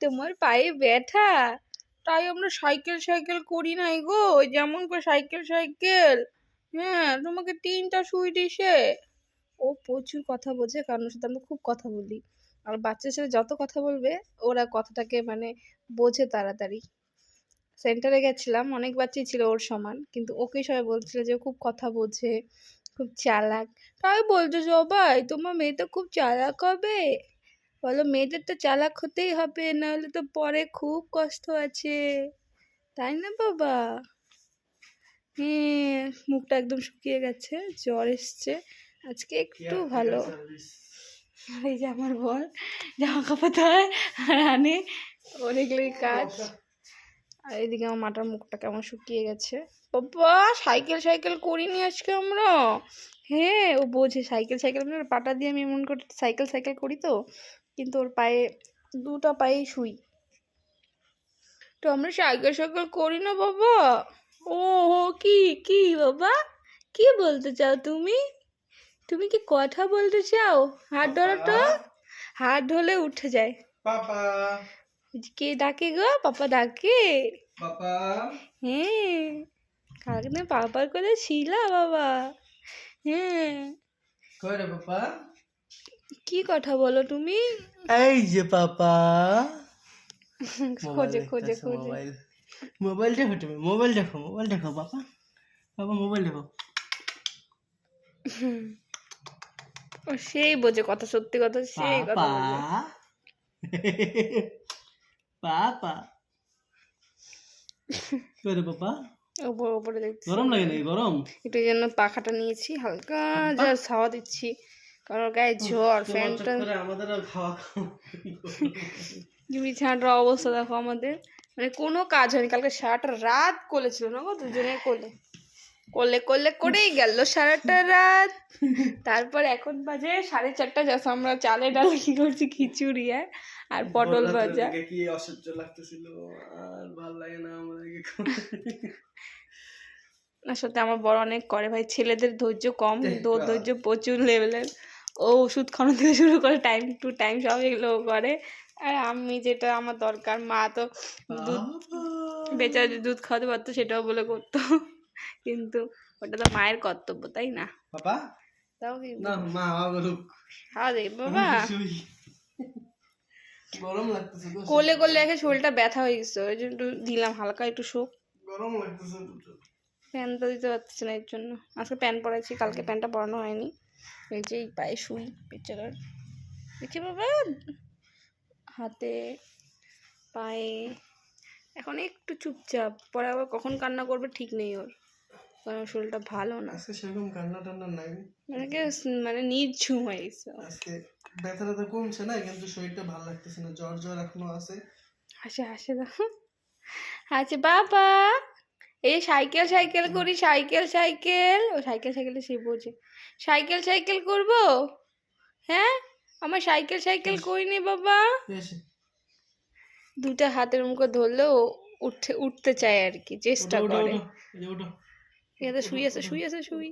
তোমার পায়ে ব্যথা, তাই আমরা সাইকেল সাইকেল করি নাই গো, যেমন করে সাইকেল সাইকেল। হ্যাঁ, তোমাকে 3টা সুই দিছে। ও প্রচুর কথা বোঝে, কারণ ওর সাথে আমরা খুব কথা বলি। আর বাচ্চার সাথে যত কথা বলবে ওরা কথাটাকে মানে বোঝে তাড়াতাড়ি। সেন্টারে গেছিলাম, অনেক বাচ্চাই ছিল ওর সমান, কিন্তু ওকে সবাই বলছিল যে ও খুব কথা বোঝে, খুব চালাক। তাই বলছো সবাই তোমার মেয়ে তো খুব চালাক হবে। বলো মেয়েদের তো চালাক হতেই হবে, নাহলে তো পরে খুব কষ্ট আছে, তাই না বাবা? হ্যাঁ, মুখটা একদম শুকিয়ে গেছে, জ্বর এসছে, আজকে একটু ভালো। এই যে আমার বর জামা কাপড় ধোয় আর আনে, ওর এগুলোই কাজ। আর এদিকে আমার মাটার মুখটা কেমন শুকিয়ে গেছে। বাবা সাইকেল সাইকেল করিনি আজকে আমরা। হ্যাঁ, ও বোঝে সাইকেল সাইকেল, মানে ওর পাটা দিয়ে আমি এমন করে সাইকেল সাইকেল করি তো, কিন্তু ওর পায়ে 2টা পায়েই শুই। তো আমরা সাইকেল সাইকেল করি না বাবা। ও কি কি বাবা, কি বলতে চাও তুমি? তুমি কি কথা বলতে চাও? হাত ধরো তো, হাত ধরলে উঠে যায়। পাপা কে ডাকে গো? পাপা ডাকে? পাপা হ্যাঁ, কালকে তুমি পাপার কথা ছিল বাবা। হ্যাঁ, কই রে পাপা? কি কথা বলো তুমি? এই যে পাপা। খোঁজে খোঁজে খোঁজে। মোবাইল দেখো, তুমি মোবাইল দেখো, মোবাইল দেখো পাপা, পাপা মোবাইল দেখো। ও সেই বোঝে কথা, সত্যি কথা, সেই কথা পাপা বোঝে। পাপা কই রে পাপা? ওপরে ওপরে দেখছি। গরম লাগে নাকি? গরম একটু এই জন্য পাখাটা নিয়েছি, হালকা জাস্ট হাওয়া দিচ্ছি, কারণ ওর গায়ে জ্বর। ফ্যানটা আমাদের খাওয়া বিছানাটার অবস্থা দেখো আমাদের, মানে কোনো কাজ হয়নি। কালকে সারাটা রাত কোলে ছিল না গো, দুজনের কোলে, কোলে কোলে করেই গেল সারাটা রাত। তারপর এখন বাজে 4:30, যখন আমরা চালে ডালে কি করছি, খিচুড়ি আর পটল ভাজা। কি অসহ্য লাগতেছিল, আর ভালো লাগে না আমাদেরকে। আসলে আমার বড় অনেক করে ভাই, ছেলেদের ধৈর্য কম, কিন্তু ওর ধৈর্য প্রচুর লেভেলের। ও ওষুধ খাওয়ানো থেকে শুরু করে টাইম টু টাইম সব এগুলো করে। আর আমি যেটা আমার দরকার, মা তো দুধ, বেচারা যদি দুধ খাওয়াতে পারতো সেটাও বলে করতো, কিন্তু ওটা তো মায়ের কর্তব্য, তাই না? পাপা তাও কি না, মা বলুক। হ্যাঁ রে বাবা, গরম লাগতেছে তো, কোলে কোলে রেখে শরীরটা ব্যথা হয়ে গেছে, ওই জন্য একটু দিলাম হালকা একটু শোক। গরম লাগতেছে প্রচুর। প্যান তো দিতে পারছি না, এর জন্য আজকে প্যান পরাইছি, কালকে প্যানটা পরানো হয়নি। এই যে এই পায়ে শুই বেচারার, দেখি বাবা, হাতে পায়ে এখন একটু চুপচাপ, পরে আবার কখন কান্না করবে ঠিক নেই ওর, কারণ শরীরটা ভালো না, আজকে সেরকম কান্না টান্না নাই, মানে নির্ঝুম হয়ে গেছে। আজকে ব্যথাটা কমছে না, কিন্তু শরীরটা ভালো লাগতেছে না, জ্বর জ্বর এখনো আছে। হাসে হাসে দেখো, আচ্ছা বাবা, এই সাইকেল সাইকেল করি, সাইকেল সাইকেল, ও সাইকেল সাইকেলে সে বোঝে, সাইকেল সাইকেল করবো। হ্যাঁ, আমার সাইকেল সাইকেল করিনি বাবা। 2টা হাতের মুখে ধরলেও উঠতে চায় আর কি, চেষ্টা করে। শুই আছে শুই আছে শুই।